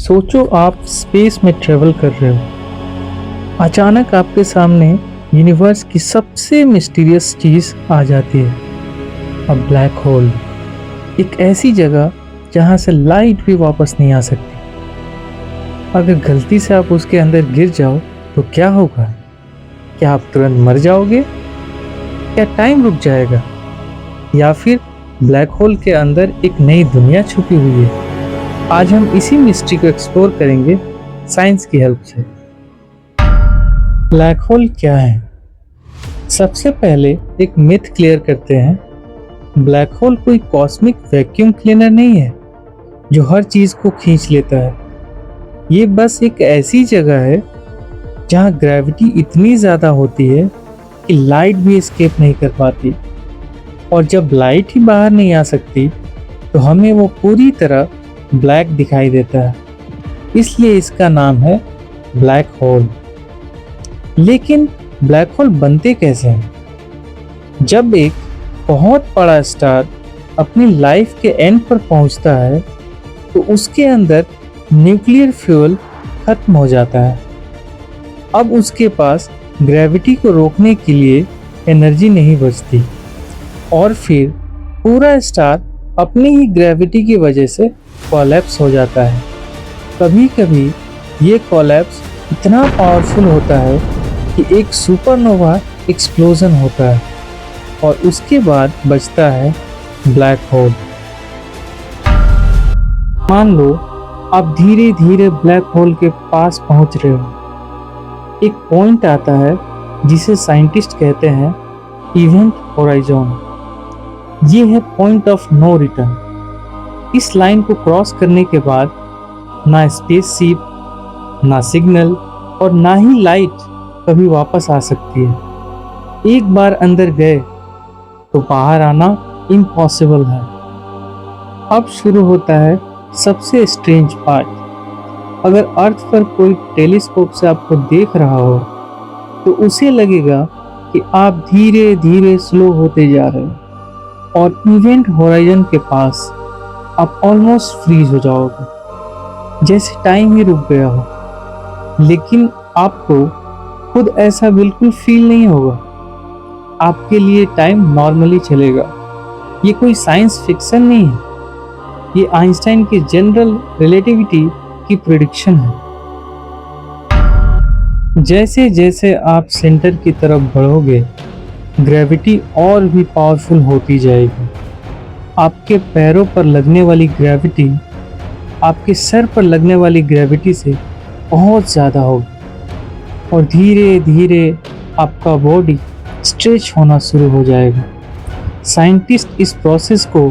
सोचो आप स्पेस में ट्रेवल कर रहे हो। अचानक आपके सामने यूनिवर्स की सबसे मिस्टीरियस चीज आ जाती है, अ ब्लैक होल। एक ऐसी जगह जहां से लाइट भी वापस नहीं आ सकती। अगर गलती से आप उसके अंदर गिर जाओ तो क्या होगा? क्या आप तुरंत मर जाओगे? क्या टाइम रुक जाएगा? या फिर ब्लैक होल के अंदर एक नई दुनिया छुपी हुई है? आज हम इसी मिस्ट्री को एक्सप्लोर करेंगे साइंस की हेल्प से। ब्लैक होल क्या है? सबसे पहले एक मिथ क्लियर करते हैं। ब्लैक होल कोई कॉस्मिक वैक्यूम क्लीनर नहीं है जो हर चीज को खींच लेता है। ये बस एक ऐसी जगह है जहां ग्रेविटी इतनी ज्यादा होती है कि लाइट भी एस्केप नहीं कर पाती, और जब लाइट ही बाहर नहीं आ सकती तो हमें वो पूरी तरह ब्लैक दिखाई देता है। इसलिए इसका नाम है ब्लैक होल। लेकिन ब्लैक होल बनते कैसे हैं? जब एक बहुत बड़ा स्टार अपनी लाइफ के एंड पर पहुंचता है तो उसके अंदर न्यूक्लियर फ्यूल खत्म हो जाता है। अब उसके पास ग्रेविटी को रोकने के लिए एनर्जी नहीं बचती, और फिर पूरा स्टार अपनी ही ग्रेविटी की वजह से कोलैप्स हो जाता है। कभी कभी ये कोलैप्स इतना पावरफुल होता है कि एक सुपरनोवा एक्सप्लोजन होता है, और उसके बाद बचता है ब्लैक होल। मान लो आप धीरे धीरे ब्लैक होल के पास पहुंच रहे हो। एक पॉइंट आता है जिसे साइंटिस्ट कहते हैं इवेंट होराइजन। ये है पॉइंट ऑफ नो रिटर्न। इस लाइन को क्रॉस करने के बाद ना स्पेसशिप, ना सिग्नल और ना ही लाइट कभी वापस आ सकती है। एक बार अंदर गए तो बाहर आना इम्पॉसिबल है। अब शुरू होता है सबसे स्ट्रेंज पार्ट। अगर अर्थ पर कोई टेलीस्कोप से आपको देख रहा हो तो उसे लगेगा कि आप धीरे धीरे स्लो होते जा रहे हो, और इवेंट होराइजन के पास आप ऑलमोस्ट फ्रीज हो जाओगे, जैसे टाइम ही रुक गया हो। लेकिन आपको खुद ऐसा बिल्कुल फील नहीं होगा। आपके लिए टाइम नॉर्मली चलेगा। ये कोई साइंस फिक्शन नहीं है, ये आइंस्टाइन की जनरल रिलेटिविटी की प्रेडिक्शन है। जैसे जैसे आप सेंटर की तरफ बढ़ोगे, ग्रेविटी और भी पावरफुल होती जाएगी। आपके पैरों पर लगने वाली ग्रेविटी आपके सर पर लगने वाली ग्रेविटी से बहुत ज़्यादा होगी, और धीरे धीरे आपका बॉडी स्ट्रेच होना शुरू हो जाएगा। साइंटिस्ट इस प्रोसेस को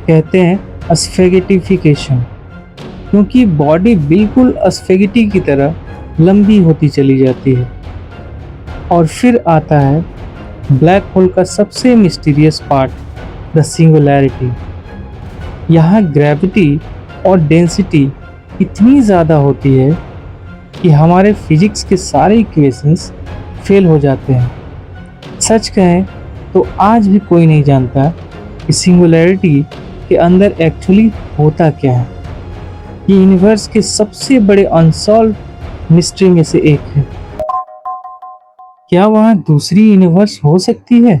कहते हैं अस्फेगेटिफिकेशन, क्योंकि बॉडी बिल्कुल अस्फेगेटी की तरह लंबी होती चली जाती है। और फिर आता है ब्लैक होल का सबसे मिस्टीरियस पार्ट, द सिंगुलैरिटी। यहाँ ग्रेविटी और डेंसिटी इतनी ज़्यादा होती है कि हमारे फिजिक्स के सारे इक्वेशंस फेल हो जाते हैं। सच कहें तो आज भी कोई नहीं जानता कि सिंगुलैरिटी के अंदर एक्चुअली होता क्या है। ये यूनिवर्स के सबसे बड़े अनसॉल्व मिस्ट्री में से एक है। क्या वहाँ दूसरी यूनिवर्स हो सकती है?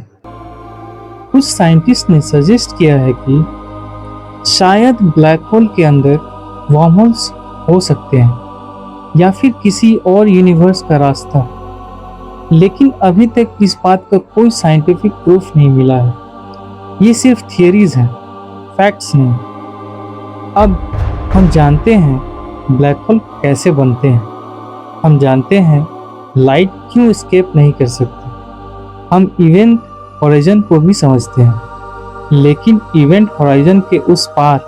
कुछ साइंटिस्ट ने सजेस्ट किया है कि शायद ब्लैक होल के अंदर वर्महोल्स हो सकते हैं, या फिर किसी और यूनिवर्स का रास्ता। लेकिन अभी तक इस बात का कोई साइंटिफिक प्रूफ नहीं मिला है। ये सिर्फ थियरीज हैं, फैक्ट्स नहीं। अब हम जानते हैं ब्लैक होल कैसे बनते हैं। हम जानते हैं लाइट क्यों एस्केप नहीं कर सकती। हम इवेंट होराइजन को भी समझते हैं। लेकिन इवेंट होराइजन के उस पार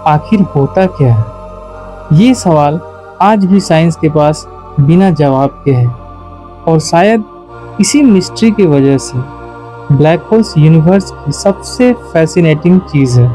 आखिर होता क्या है? ये सवाल आज भी साइंस के पास बिना जवाब के है, और शायद इसी मिस्ट्री की वजह से ब्लैक होल्स यूनिवर्स की सबसे फैसिनेटिंग चीज़ है।